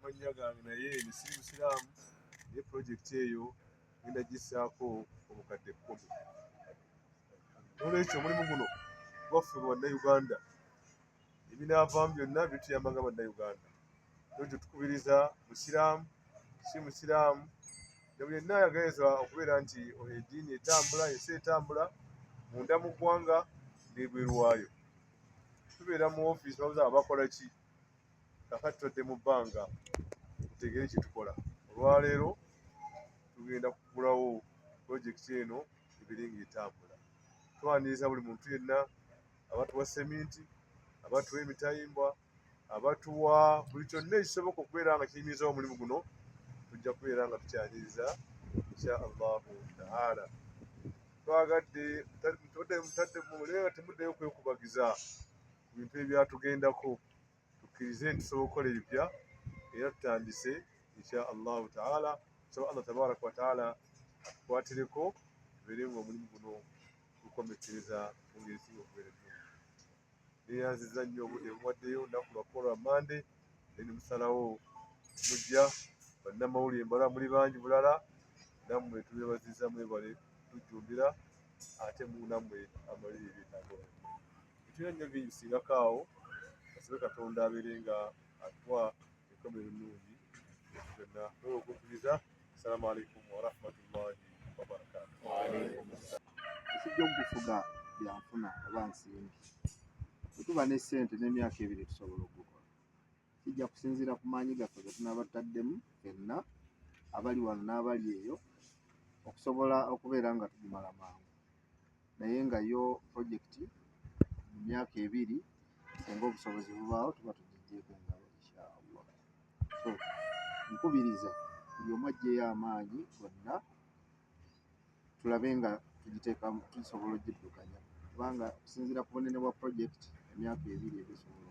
amannya gange naye nisiri musiraamu naye pulojekiti eyo ngenda gissaako obukadde 10. N'olwekyo omulimu guno gwaffe bannayuganda ebinaavaamu byonna bituyamba nga bannayuganda. N'olwekyo tukubiriza musiraamu si musiraamu ne buli yenna ayagaliza okubeera nti eddiini etambula, ensi etambula munda mu ggwanga n'ebweru waayo. Tubeera mu ofiisi babuuza bakola ki, kakati tudde mu bbanga tutegeere kye tukola. Olwaleero tugenda kugulawo pulojekiti eno ebiri ng'etambula. Twaniriza buli muntu yenna abatuwa seminti, abatuwa emitayimbwa, abatuwa buli kyonna ekisoboka okubeera nga kiyimiriza omulimu guno, tujja kubeera nga tukyaniriza insha Allahu taala. Twagadde muleera temuddeyo kwekubagiza ku bintu ebyatugendako. Tukkirize nti tusobola okukola ebipya era tutandise insha Allahu taala. So Allah tabaraka wa taala atukwatireko tubeere ng'omulimu guno gukomekkereza mu ngeri esinga okubeera ennungi. Neeyanziza nnyo obudde bumuwaddeyo olunaku lwa Paul Mande naye ne musalawo mujja bannamawulire mbala muli bangi bulala nammwe tubeebazizza mwebale tujjumbira ate mu nammwe amalire ebyetaago. Tulina nnyo bingi bisingako awo kasabe Katonda abeere nga atuwa enkomerero ennungi byonna. N'olw'okukkiriza, assalamu alaikum wa rahmatullahi wa barakatuh. Ekijja okufuga byanfuna oba nsimbi. Bwe tuba ne ssente n'emyaka 2 tusobola okugukola. Kijja kusinziira ku maanyi gaffe ge tunaaba tutaddemu ffenna abali wano n'abali eyo okusobola okubeera nga tugimala mangu. Naye nga yo pulojekiti mu myaka 2 singa obusobozi bubaawo tuba tugiggyeeko engalo insha Allah. So nkubiriza buli omu aggyeyo amaanyi gonna tulabe nga tugisobola ogiddukanya kubanga okusinziira ku bunene bwa pulojekiti emyaka 2 ebisobola